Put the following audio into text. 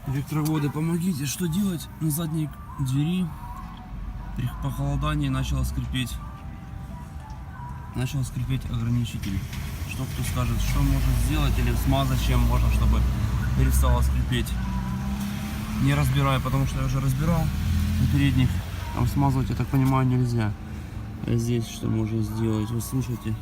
Электроводы, помогите, что делать? На задней двери при похолодании начал скрипеть ограничитель. Что кто скажет, что можно сделать или смазать чем можно, чтобы перестало скрипеть. Не разбираю, потому что я уже разбирал на передних. Там смазывать, я так понимаю, нельзя. А здесь что можно сделать? Вы слушайте.